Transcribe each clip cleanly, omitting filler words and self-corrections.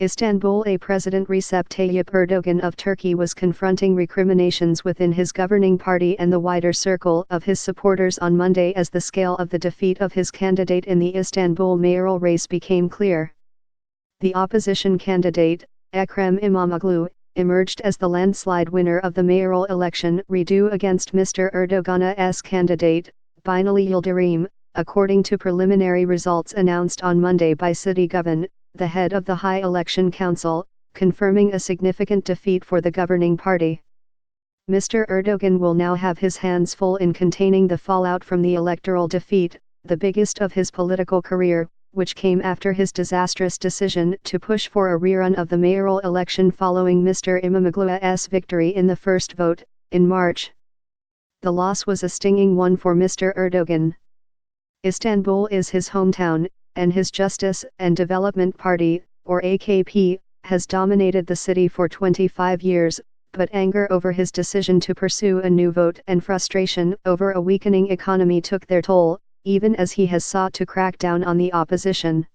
Istanbul. President Recep Tayyip Erdogan of Turkey was confronting recriminations within his governing party and the wider circle of his supporters on Monday as the scale of the defeat of his candidate in the Istanbul mayoral race became clear. The opposition candidate, Ekrem İmamoğlu, emerged as the landslide winner of the mayoral election redo against Mr. Erdogan's candidate, Binali Yildirim, according to preliminary results announced on Monday by Citigovan, the head of the High Election Council, confirming a significant defeat for the governing party. Mr. Erdogan will now have his hands full in containing the fallout from the electoral defeat, the biggest of his political career, which came after his disastrous decision to push for a rerun of the mayoral election following Mr. İmamoğlu's victory in the first vote, in March. The loss was a stinging one for Mr. Erdogan. Istanbul is his hometown, and his Justice and Development Party, or AKP, has dominated the city for 25 years, but anger over his decision to pursue a new vote and frustration over a weakening economy took their toll, even as he has sought to crack down on the opposition.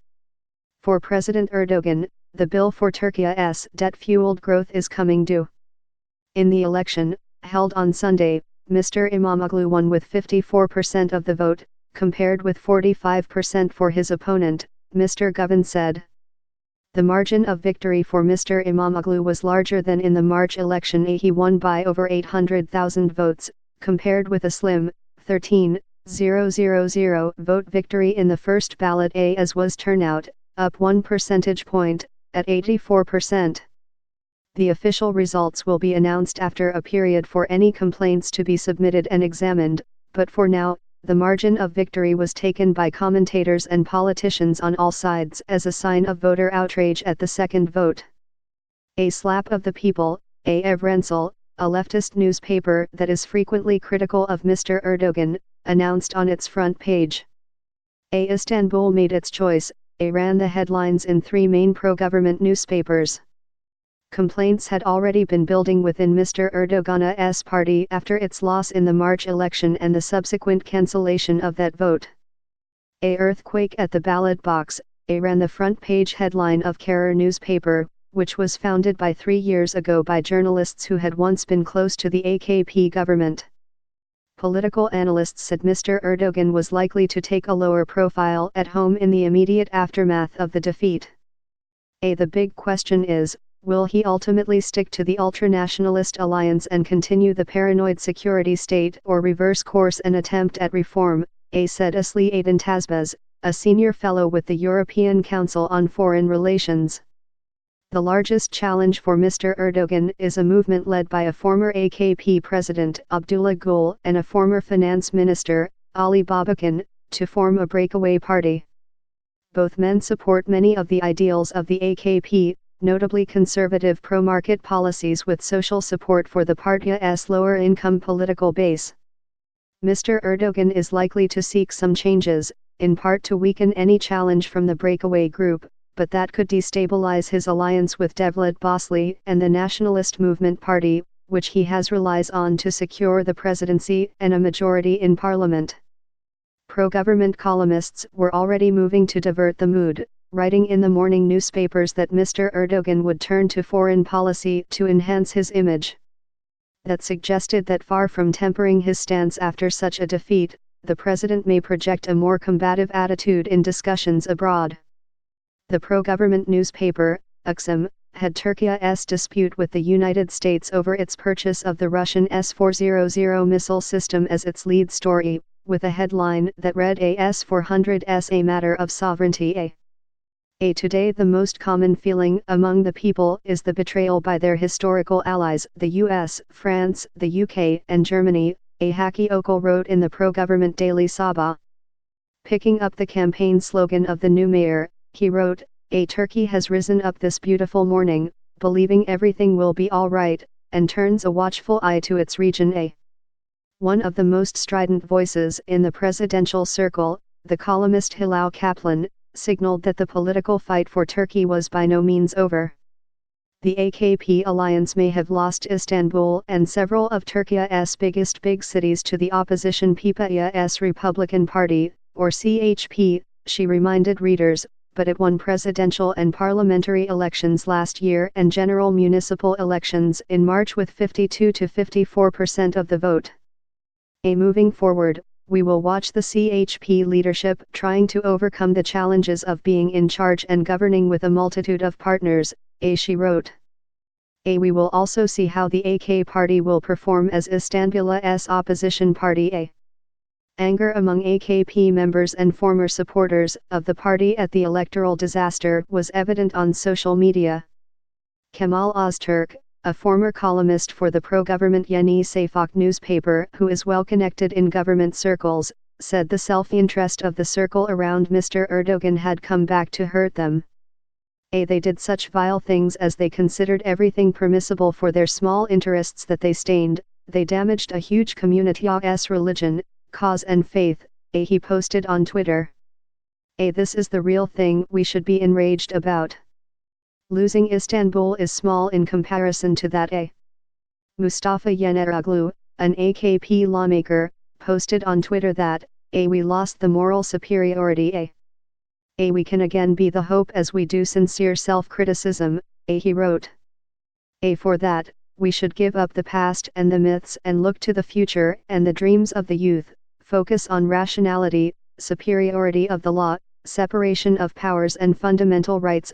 For President Erdogan, the bill for Turkey's debt-fueled growth is coming due. In the election, held on Sunday, Mr. İmamoğlu won with 54% of the vote, compared with 45% for his opponent, Mr. Govan said. The margin of victory for Mr. İmamoğlu was larger than in the March election. He won by over 800,000 votes, compared with a slim, 13,000 vote victory in the first ballot, as was turnout, up 1 percentage point, at 84%. The official results will be announced after a period for any complaints to be submitted and examined, but for now, the margin of victory was taken by commentators and politicians on all sides as a sign of voter outrage at the second vote. A Slap of the People, a Evrensel, a leftist newspaper that is frequently critical of Mr. Erdogan, announced on its front page. Istanbul made its choice, ran the headlines in three main pro-government newspapers. Complaints had already been building within Mr. Erdogan's party after its loss in the March election and the subsequent cancellation of that vote. A earthquake at the ballot box, ran the front page headline of Karar newspaper, which was founded by 3 years ago by journalists who had once been close to the AKP government. Political analysts said Mr. Erdogan was likely to take a lower profile at home in the immediate aftermath of the defeat. The big question is, will he ultimately stick to the ultranationalist alliance and continue the paranoid security state or reverse course and attempt at reform, said Asli Aydin Tazbaz, a senior fellow with the European Council on Foreign Relations. The largest challenge for Mr. Erdogan is a movement led by a former AKP president Abdullah Gül and a former finance minister, Ali Babacan, to form a breakaway party. Both men support many of the ideals of the AKP, notably conservative pro-market policies with social support for the party's lower-income political base. Mr. Erdogan is likely to seek some changes, in part to weaken any challenge from the breakaway group, but that could destabilize his alliance with Devlet Bahçeli and the Nationalist Movement Party, which he relies on to secure the presidency and a majority in parliament. Pro-government columnists were already moving to divert the mood, writing in the morning newspapers that Mr. Erdogan would turn to foreign policy to enhance his image. That suggested that far from tempering his stance after such a defeat, the president may project a more combative attitude in discussions abroad. The pro-government newspaper, Akşam, had Turkey's dispute with the United States over its purchase of the Russian S-400 missile system as its lead story, with a headline that read S-400's a matter of sovereignty. Today the most common feeling among the people is the betrayal by their historical allies, the US, France, the UK, and Germany, Haki Okul wrote in the pro-government daily Sabah. Picking up the campaign slogan of the new mayor, he wrote, Turkey has risen up this beautiful morning, believing everything will be all right, and turns a watchful eye to its region. One of the most strident voices in the presidential circle, the columnist Hilal Kaplan, signaled that the political fight for Turkey was by no means over. The AKP alliance may have lost Istanbul and several of Turkey's biggest big cities to the opposition PPA's Republican Party, or CHP, she reminded readers, but it won presidential and parliamentary elections last year and general municipal elections in March with 52 to 54% of the vote. Moving forward, we will watch the CHP leadership trying to overcome the challenges of being in charge and governing with a multitude of partners, she wrote. We will also see how the AK party will perform as Istanbul's opposition party. Anger among AKP members and former supporters of the party at the electoral disaster was evident on social media. Kemal Öztürk, a former columnist for the pro-government Yeni Şafak newspaper who is well connected in government circles, said the self-interest of the circle around Mr. Erdogan had come back to hurt them. They did such vile things as they considered everything permissible for their small interests that they stained, they damaged a huge community's religion, cause and faith, he posted on Twitter. This is the real thing we should be enraged about. Losing Istanbul is small in comparison to that. Mustafa Yeneroglu, an AKP lawmaker, posted on Twitter that, we lost the moral superiority. We can again be the hope as we do sincere self-criticism, he wrote. For that, we should give up the past and the myths and look to the future and the dreams of the youth, focus on rationality, superiority of the law, separation of powers and fundamental rights.